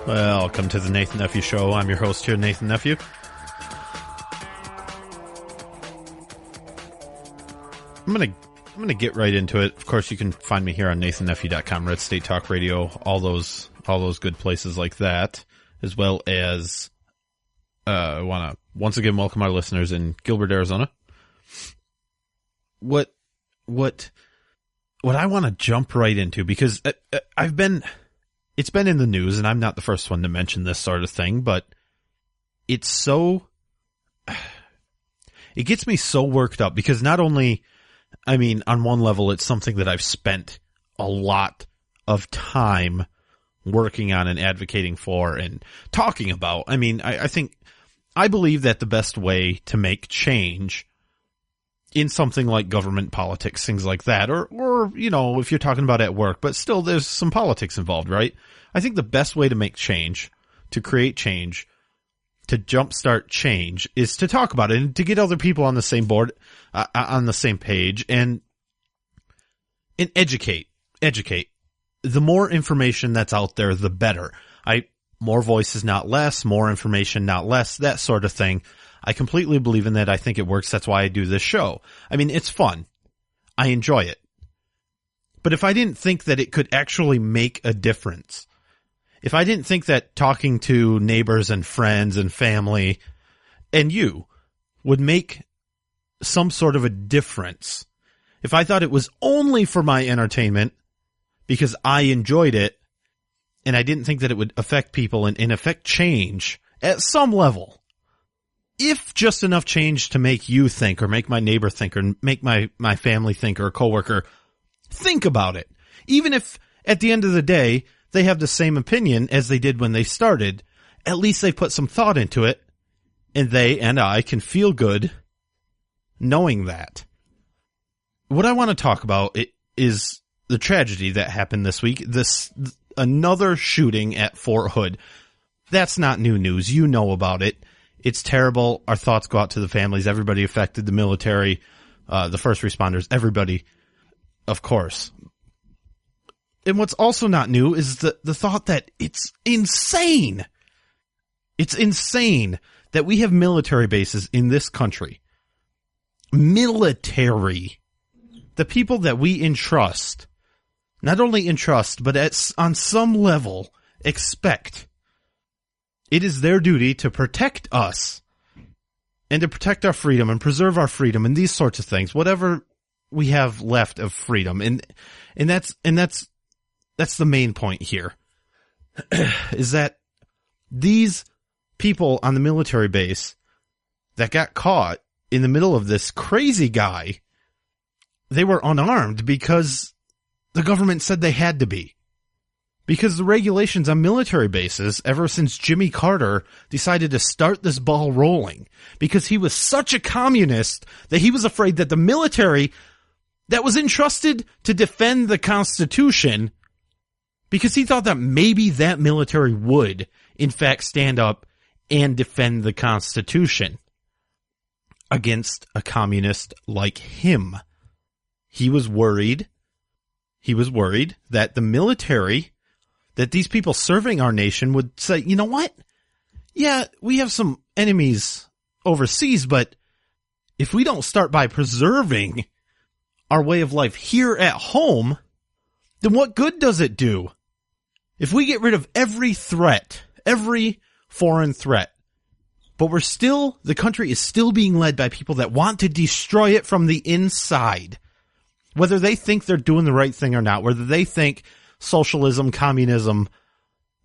Welcome to the Nathan Nephew Show. I'm your host here, Nathan Nephew. I'm gonna get right into it. Of course, you can find me here on nathannephew.com, Red State Talk Radio, all those good places like that, as well as I want to once again welcome our listeners in Gilbert, Arizona. What I want to jump right into, because it's been in the news, and I'm not the first one to mention this sort of thing, but it gets me so worked up, because not only, I mean, on one level, it's something that I've spent a lot of time working on and advocating for and talking about. I mean, I believe that the best way to make change in something like government politics, things like that, or, you know, if you're talking about at work, but still there's some politics involved, right? I think the best way to make change, to create change, to jumpstart change, is to talk about it and to get other people on the same board, on the same page, and educate. The more information that's out there, the better. More voices, not less, more information, not less, that sort of thing. I completely believe in that. I think it works. That's why I do this show. I mean, it's fun. I enjoy it. But if I didn't think that it could actually make a difference, if I didn't think that talking to neighbors and friends and family and you would make some sort of a difference, if I thought it was only for my entertainment because I enjoyed it, and I didn't think that it would affect people and affect change at some level, if just enough change to make you think, or make my neighbor think, or make my family think, or a coworker think about it, even if at the end of the day they have the same opinion as they did when they started, at least they put some thought into it, and they and I can feel good knowing that. What I want to talk about is the tragedy that happened this week, another shooting at Fort Hood. That's not new news. You know about it. It's terrible. Our thoughts go out to the families, everybody affected, the military, the first responders, everybody, of course. And what's also not new is the thought that it's insane. It's insane that we have military bases in this country. Military. The people that we entrust, not only entrust, but on some level expect. It is their duty to protect us and to protect our freedom and preserve our freedom and these sorts of things, whatever we have left of freedom. And that's the main point here, is that these people on the military base that got caught in the middle of this crazy guy, they were unarmed because the government said they had to be. Because the regulations on military bases, ever since Jimmy Carter decided to start this ball rolling, because he was such a communist that he was afraid that the military that was entrusted to defend the Constitution, because he thought that maybe that military would, in fact, stand up and defend the Constitution against a communist like him. He was worried that the military, that these people serving our nation would say, you know what? Yeah, we have some enemies overseas, but if we don't start by preserving our way of life here at home, then what good does it do? If we get rid of every threat, every foreign threat, but the country is still being led by people that want to destroy it from the inside, whether they think they're doing the right thing or not, whether they think socialism, communism,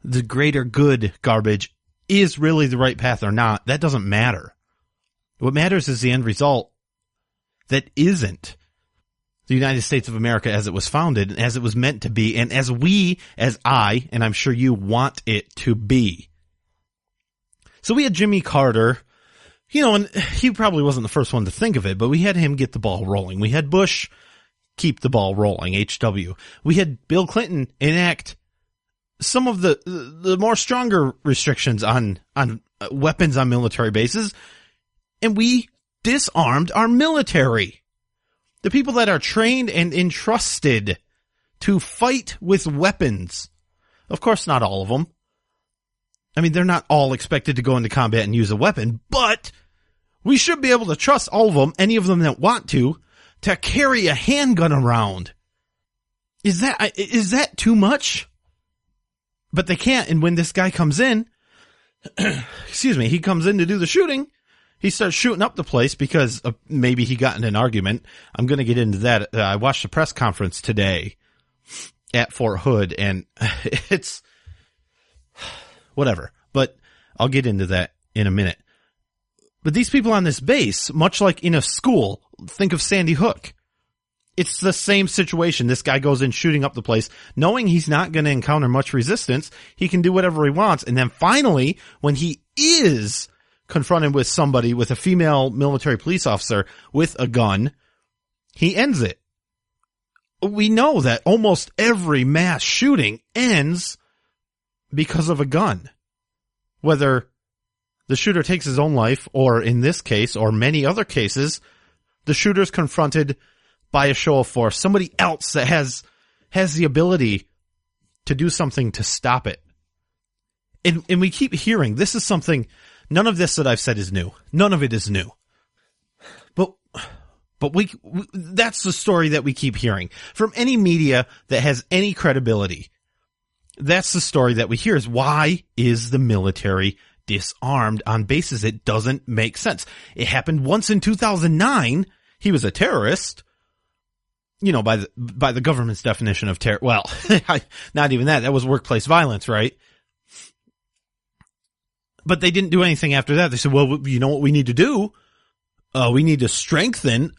the greater good garbage is really the right path or not, that doesn't matter. What matters is the end result that isn't the United States of America as it was founded, and as it was meant to be, and as I, and I'm sure you want it to be. So we had Jimmy Carter, and he probably wasn't the first one to think of it, but we had him get the ball rolling. We had Bush keep the ball rolling, HW. We had Bill Clinton enact some of the more stronger restrictions on weapons on military bases, and we disarmed our military. The people that are trained and entrusted to fight with weapons. Of course, not all of them. I mean, they're not all expected to go into combat and use a weapon, but we should be able to trust all of them, any of them that want to carry a handgun around. Is that too much? But they can't, and when this guy comes in, he comes in to do the shooting, he starts shooting up the place because maybe he got in an argument. I'm going to get into that. I watched a press conference today at Fort Hood, and it's whatever. But I'll get into that in a minute. But these people on this base, much like in a school, think of Sandy Hook. It's the same situation. This guy goes in shooting up the place, knowing he's not going to encounter much resistance. He can do whatever he wants. And then finally, when he is confronted with somebody, with a female military police officer with a gun, he ends it. We know that almost every mass shooting ends because of a gun. Whether the shooter takes his own life, or in this case, or many other cases, the shooter's confronted by a show of force, somebody else that has the ability to do something to stop it. And we keep hearing, this is something, none of this that I've said is new. None of it is new. But we that's the story that we keep hearing from any media that has any credibility. That's the story that we hear, is why is the military disarmed on bases? It doesn't make sense. It happened once in 2009. He was a terrorist, by the government's definition of terror. Well, not even that. That was workplace violence, right? But they didn't do anything after that. They said, well, you know what we need to do? We need to strengthen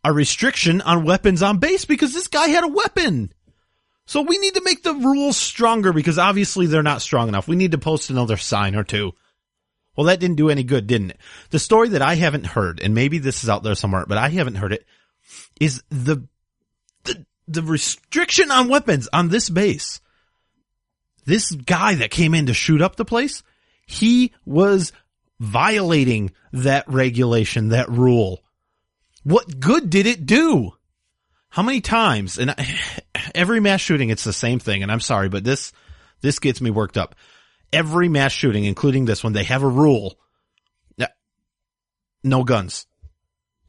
a restriction on weapons on base because this guy had a weapon. So we need to make the rules stronger because obviously they're not strong enough. We need to post another sign or two. Well, that didn't do any good, didn't it? The story that I haven't heard, and maybe this is out there somewhere, but I haven't heard it, is the restriction on weapons on this base. This guy that came in to shoot up the place, he was violating that regulation, that rule. What good did it do? How many times, and every mass shooting, it's the same thing, and I'm sorry, but this gets me worked up. Every mass shooting, including this one, they have a rule. No guns.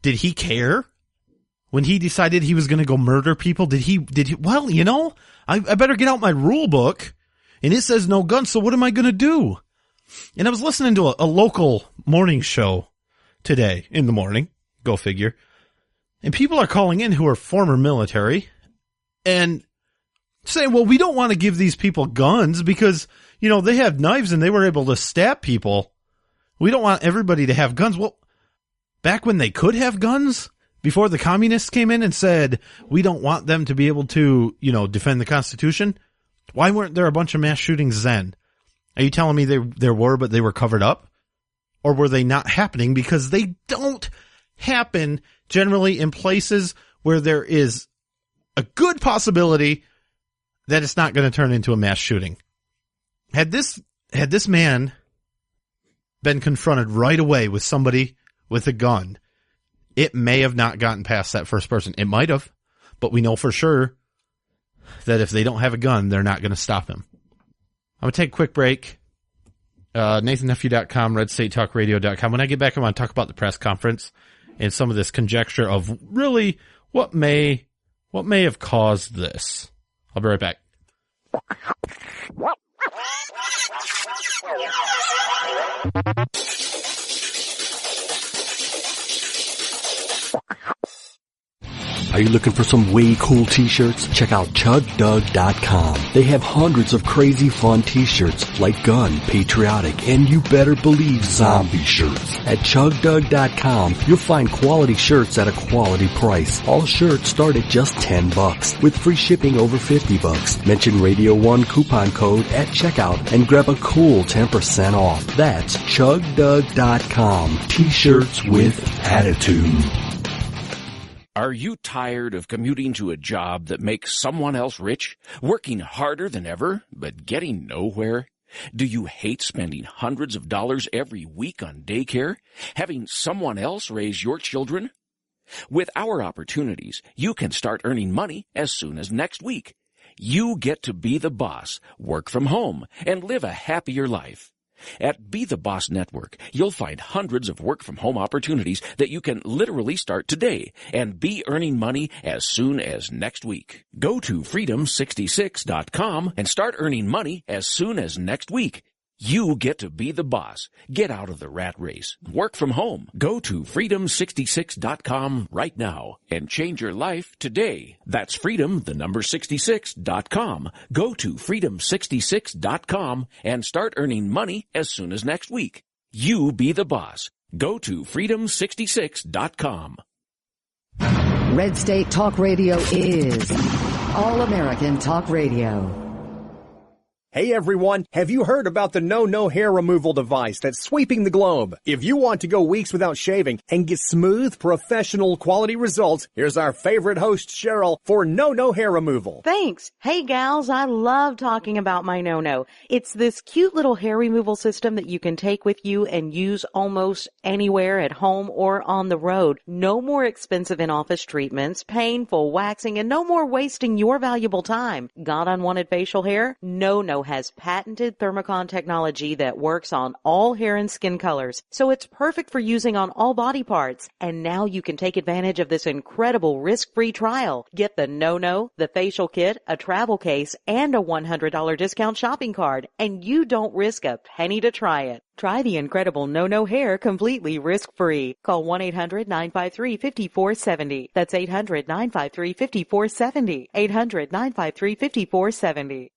Did he care? When he decided he was going to go murder people, did he, well, I better get out my rule book, and it says no guns, so what am I going to do? And I was listening to a local morning show today in the morning, go figure, and people are calling in who are former military and saying, well, we don't want to give these people guns because, they have knives and they were able to stab people. We don't want everybody to have guns. Well, back when they could have guns, before the communists came in and said, we don't want them to be able to, defend the Constitution, why weren't there a bunch of mass shootings then? Are you telling me there were, but they were covered up? Or were they not happening because they don't happen generally in places where there is a good possibility that it's not going to turn into a mass shooting? Had this man been confronted right away with somebody with a gun, it may have not gotten past that first person. It might have, but we know for sure that if they don't have a gun, they're not going to stop him. I'm going to take a quick break. NathanNephew.com, RedStateTalkRadio.com. When I get back, I want to talk about the press conference and some of this conjecture of really what may have caused this. I'll be right back. Are you looking for some way cool t-shirts? Check out ChugDug.com. They have hundreds of crazy fun t-shirts like gun, patriotic, and you better believe zombie shirts. At ChugDug.com, you'll find quality shirts at a quality price. All shirts start at just $10 with free shipping over $50. Mention Radio 1 coupon code at checkout and grab a cool 10% off. That's ChugDug.com. T-shirts with attitude. Are you tired of commuting to a job that makes someone else rich, working harder than ever, but getting nowhere? Do you hate spending hundreds of dollars every week on daycare, having someone else raise your children? With our opportunities, you can start earning money as soon as next week. You get to be the boss, work from home, and live a happier life. At Be the Boss Network, you'll find hundreds of work-from-home opportunities that you can literally start today and be earning money as soon as next week. Go to freedom66.com and start earning money as soon as next week. You get to be the boss. Get out of the rat race. Work from home. Go to freedom66.com right now and change your life today. That's freedom66.com. Go to freedom66.com and start earning money as soon as next week. You be the boss. Go to freedom66.com. Red State Talk Radio is All American Talk Radio. Hey everyone, have you heard about the No hair removal device that's sweeping the globe? If you want to go weeks without shaving and get smooth, professional quality results, here's our favorite host, Cheryl, for No hair removal. Thanks. Hey gals, I love talking about my No. It's this cute little hair removal system that you can take with you and use almost anywhere at home or on the road. No more expensive in-office treatments, painful waxing, and no more wasting your valuable time. Got unwanted facial hair? No has patented thermocon technology that works on all hair and skin colors, so it's perfect for using on all body parts. And now you can take advantage of this incredible risk-free trial. Get the No, the facial kit, a travel case, and a $100 discount shopping card, and you don't risk a penny to try it. Try the incredible No hair completely risk-free. Call 1-800-953-5470. That's 800-953-5470. 800-953-5470.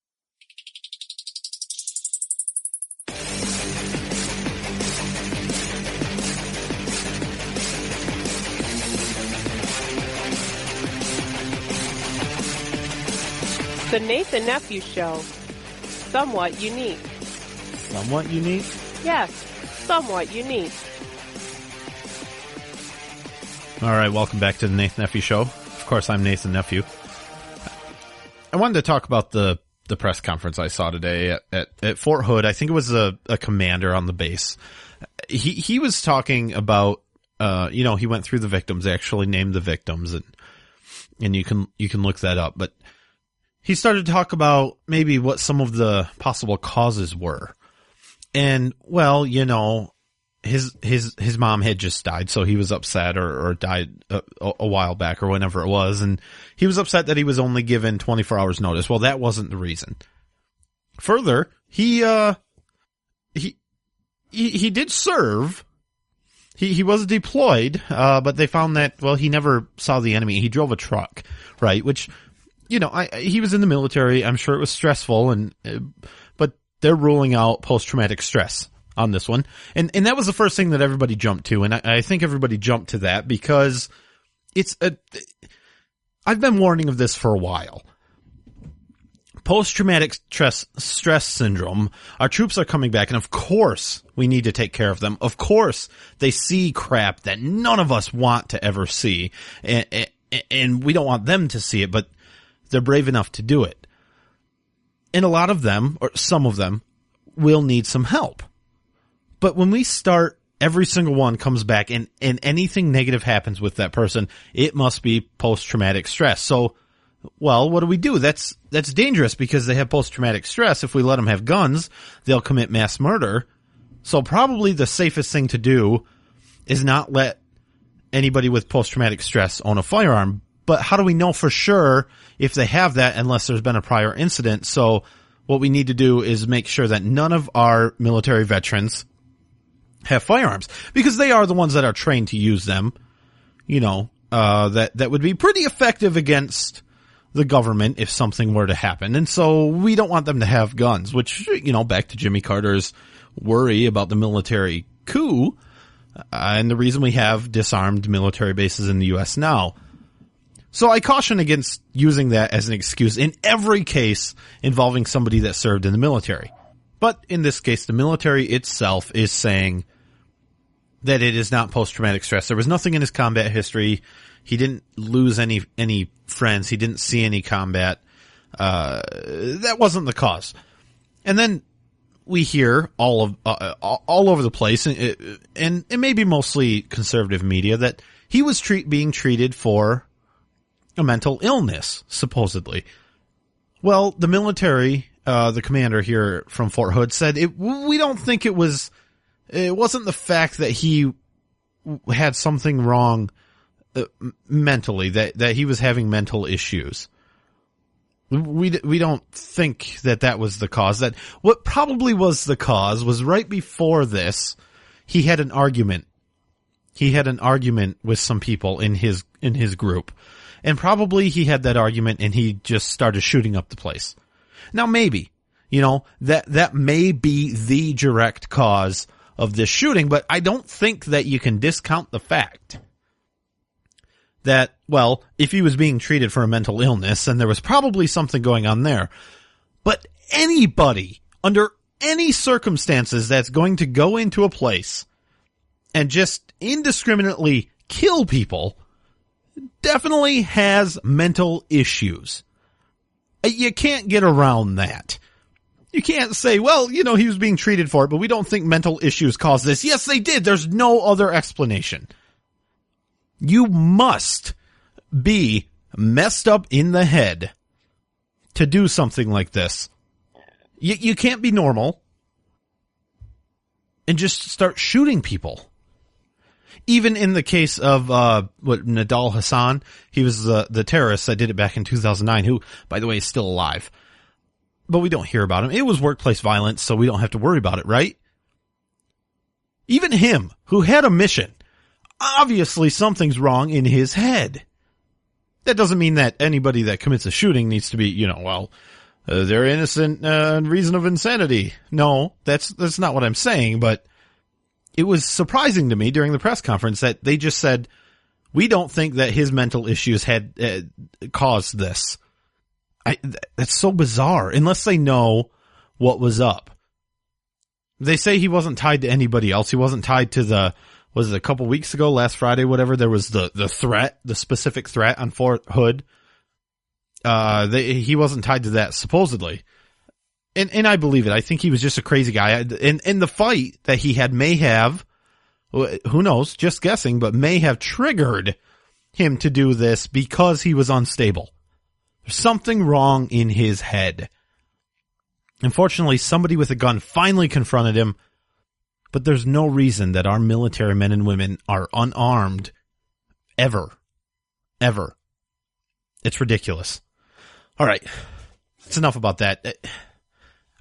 The Nathan Nephew Show. Somewhat unique. Somewhat unique? Yes, somewhat unique. All right, welcome back to the Nathan Nephew Show. Of course, I'm Nathan Nephew. I wanted to talk about the press conference I saw today at Fort Hood. I think it was a commander on the base. He was talking about, he went through the victims. They actually named the victims, and you can look that up. But he started to talk about maybe what some of the possible causes were. And, well, his mom had just died, so he was upset, or died a while back or whenever it was. And he was upset that he was only given 24 hours notice. Well, that wasn't the reason. Further, he did serve. He was deployed, but they found that, well, he never saw the enemy. He drove a truck, right? Which, he was in the military. I'm sure it was stressful, but they're ruling out post-traumatic stress on this one. And that was the first thing that everybody jumped to. And I think everybody jumped to that because I've been warning of this for a while. Post-traumatic stress syndrome. Our troops are coming back, and of course we need to take care of them. Of course they see crap that none of us want to ever see, and we don't want them to see it, but they're brave enough to do it. And a lot of them, or some of them, will need some help. But when we start, every single one comes back and anything negative happens with that person, it must be post-traumatic stress. So, well, what do? That's dangerous because they have post-traumatic stress. If we let them have guns, they'll commit mass murder. So probably the safest thing to do is not let anybody with post-traumatic stress own a firearm. But how do we know for sure if they have that unless there's been a prior incident? So what we need to do is make sure that none of our military veterans have firearms, because they are the ones that are trained to use them. That would be pretty effective against the government if something were to happen. And so we don't want them to have guns, which, back to Jimmy Carter's worry about the military coup, and the reason we have disarmed military bases in the U.S. now. So I caution against using that as an excuse in every case involving somebody that served in the military. But in this case, the military itself is saying that it is not post-traumatic stress. There was nothing in his combat history. He didn't lose any friends. He didn't see any combat. That wasn't the cause. And then we hear all over the place, and it may be mostly conservative media, that he was being treated for a mental illness, supposedly. Well, the military the commander here from Fort Hood, said we don't think it wasn't the fact that he had something wrong mentally, that he was having mental issues. We don't think that was the cause. That what probably was the cause was right before this, he had an argument. He had an argument with some people in his group, and probably he had that argument and he just started shooting up the place. Now maybe, that may be the direct cause of this shooting, but I don't think that you can discount the fact that, well, if he was being treated for a mental illness, then there was probably something going on there. But anybody, under any circumstances, that's going to go into a place and just indiscriminately kill people definitely has mental issues. You can't get around that. You can't say, well, he was being treated for it, but we don't think mental issues caused this. Yes, they did. There's no other explanation. You must be messed up in the head to do something like this. You can't be normal and just start shooting people. Even in the case of Nadal Hassan, he was the terrorist that did it back in 2009, who, by the way, is still alive. But we don't hear about him. It was workplace violence, so we don't have to worry about it, right? Even him, who had a mission, obviously something's wrong in his head. That doesn't mean that anybody that commits a shooting needs to be, they're innocent in reason of insanity. No, that's not what I'm saying, but it was surprising to me during the press conference that they just said, we don't think that his mental issues had caused this. That's so bizarre, unless they know what was up. They say he wasn't tied to anybody else. He wasn't tied to was it a couple weeks ago, last Friday, whatever, there was the threat, the specific threat on Fort Hood. He wasn't tied to that, supposedly. And I believe it. I think he was just a crazy guy. And the fight that he had may have, who knows, just guessing, but may have triggered him to do this because he was unstable. There's something wrong in his head. Unfortunately, somebody with a gun finally confronted him, but there's no reason that our military men and women are unarmed ever. Ever. It's ridiculous. All right. It's enough about that.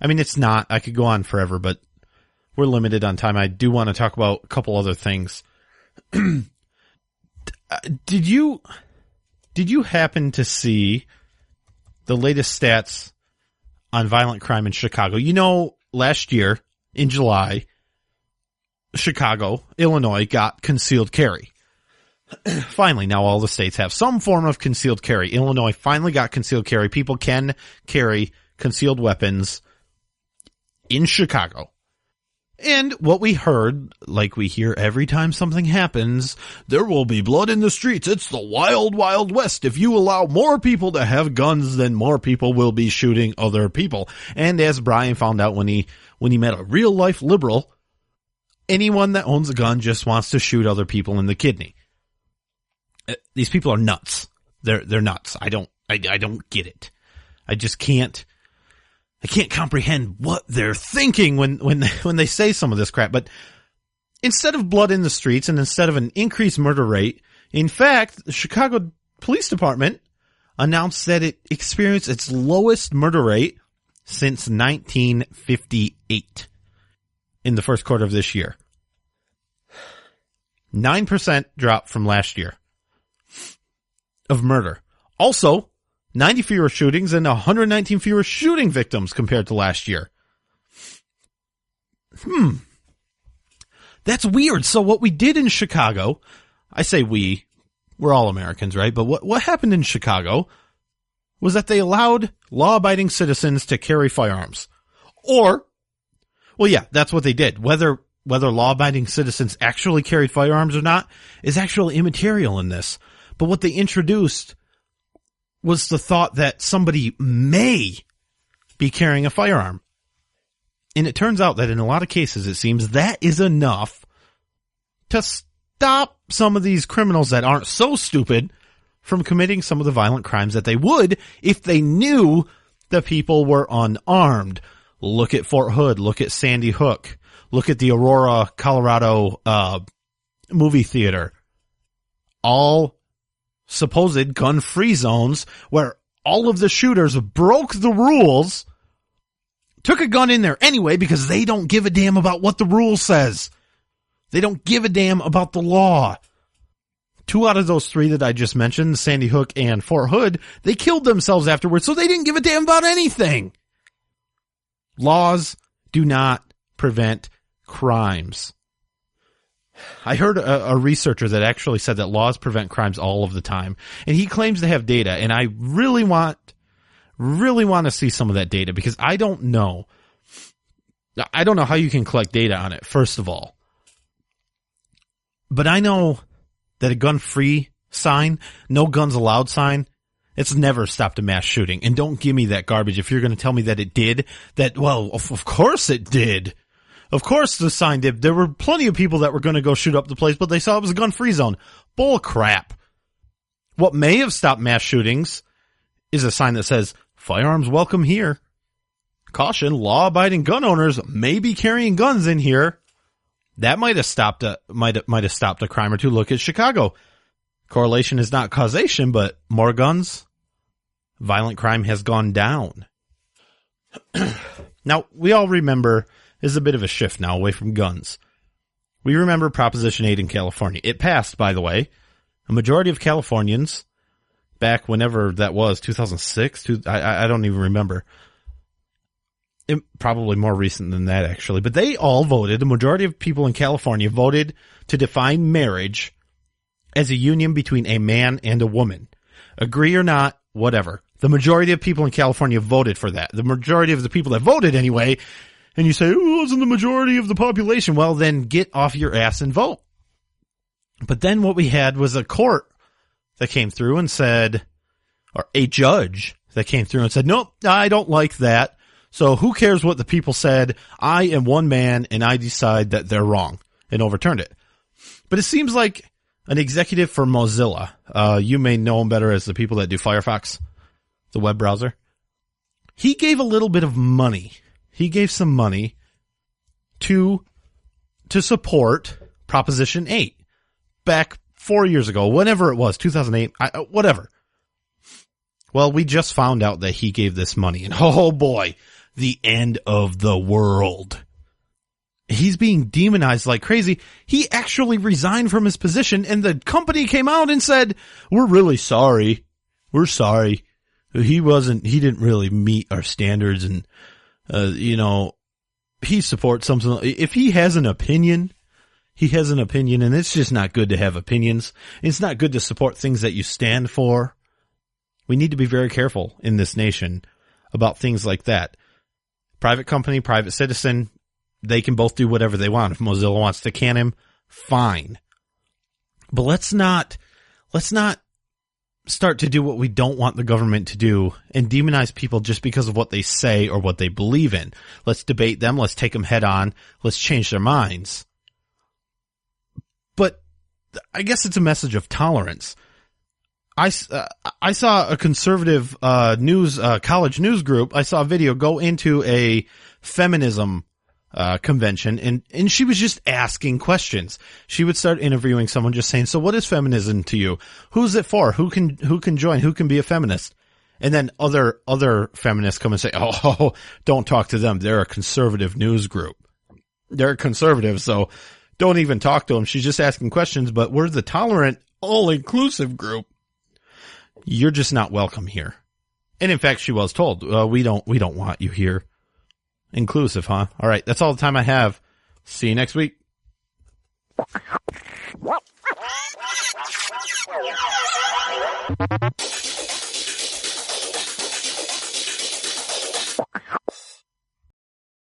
I mean, it's not. I could go on forever, but we're limited on time. I do want to talk about a couple other things. Did you happen to see the latest stats on violent crime in Chicago? Last year in July, Chicago, Illinois got concealed carry. Finally, now all the states have some form of concealed carry. Illinois finally got concealed carry. People can carry concealed weapons in Chicago. And what we heard, like we hear every time something happens, there will be blood in the streets. It's the wild, wild west. If you allow more people to have guns, then more people will be shooting other people. And as Brian found out when he met a real life liberal, anyone that owns a gun just wants to shoot other people in the kidney. These people are nuts. They're nuts. I don't get it. I just can't comprehend what they're thinking when they say some of this crap. But instead of blood in the streets and instead of an increased murder rate, in fact, the Chicago Police Department announced that it experienced its lowest murder rate since 1958 in the first quarter of this year. 9% drop from last year of murder. Also, 90 fewer shootings and 119 fewer shooting victims compared to last year. That's weird. So what we did in Chicago, I say we're all Americans, right? But what happened in Chicago was that they allowed law-abiding citizens to carry firearms. Well, yeah, that's what they did. Whether law-abiding citizens actually carried firearms or not is actually immaterial in this. But what they introduced was the thought that somebody may be carrying a firearm. And it turns out that in a lot of cases, it seems that is enough to stop some of these criminals that aren't so stupid from committing some of the violent crimes that they would if they knew the people were unarmed. Look at Fort Hood. Look at Sandy Hook. Look at the Aurora, Colorado movie theater. All supposed gun-free zones where all of the shooters broke the rules, took a gun in there anyway because they don't give a damn about what the rule says. They don't give a damn about the law. 2 out of those 3 that I just mentioned, Sandy Hook and Fort Hood, they killed themselves afterwards, so they didn't give a damn about anything. Laws do not prevent crimes. I heard a researcher that actually said that laws prevent crimes all of the time, and he claims to have data, and I really want to see some of that data because I don't know how you can collect data on it, first of all. But I know that a gun-free sign, no guns allowed sign, it's never stopped a mass shooting. And don't give me that garbage if you're going to tell me that it did. Well, of course it did. Of course the sign did. There were plenty of people that were going to go shoot up the place, but they saw it was a gun-free zone. Bull crap. What may have stopped mass shootings is a sign that says, firearms welcome here. Caution, law-abiding gun owners may be carrying guns in here. That might have stopped a crime or two. Look at Chicago. Correlation is not causation, but more guns, violent crime has gone down. Now, we all remember, there's a bit of a shift now away from guns. We remember Proposition 8 in California. It passed, by the way. A majority of Californians, back whenever that was, 2006, I don't even remember. Probably more recent than that, actually. But they all voted, the majority of people in California voted to define marriage as a union between a man and a woman. Agree or not, whatever. The majority of people in California voted for that. The majority of the people that voted anyway. And you say, oh, it wasn't the majority of the population. Well, then get off your ass and vote. But then what we had was a court that came through and said, or a judge that came through and said, nope, I don't like that. So who cares what the people said? I am one man and I decide that they're wrong, and overturned it. But it seems like an executive for Mozilla, you may know him better as the people that do Firefox, the web browser. He gave a little bit of money. He gave some money to support Proposition 8 back 4 years ago, whenever it was, 2008, whatever. Well, we just found out that he gave this money, and oh boy, the end of the world. He's being demonized like crazy. He actually resigned from his position, and the company came out and said, we're really sorry. We're sorry. He didn't really meet our standards, and, he supports something. If he has an opinion, he has an opinion, and it's just not good to have opinions. It's not good to support things that you stand for. We need to be very careful in this nation about things like that. Private company, private citizen, they can both do whatever they want. If Mozilla wants to can him, fine. But let's not start to do what we don't want the government to do and demonize people just because of what they say or what they believe in. Let's debate them. Let's take them head on. Let's change their minds. But I guess it's a message of tolerance. I saw a conservative college news group. I saw a video go into a feminism convention, and she was just asking questions. She would start interviewing someone, just saying, so what is feminism to you? Who's it for? Who can join? Who can be a feminist? And then other feminists come and say, oh, don't talk to them. They're a conservative news group. They're conservative, so don't even talk to them. She's just asking questions, but we're the tolerant, all-inclusive group. You're just not welcome here. And in fact, she was told, we don't want you here. Inclusive, huh? All right. That's all the time I have. See you next week.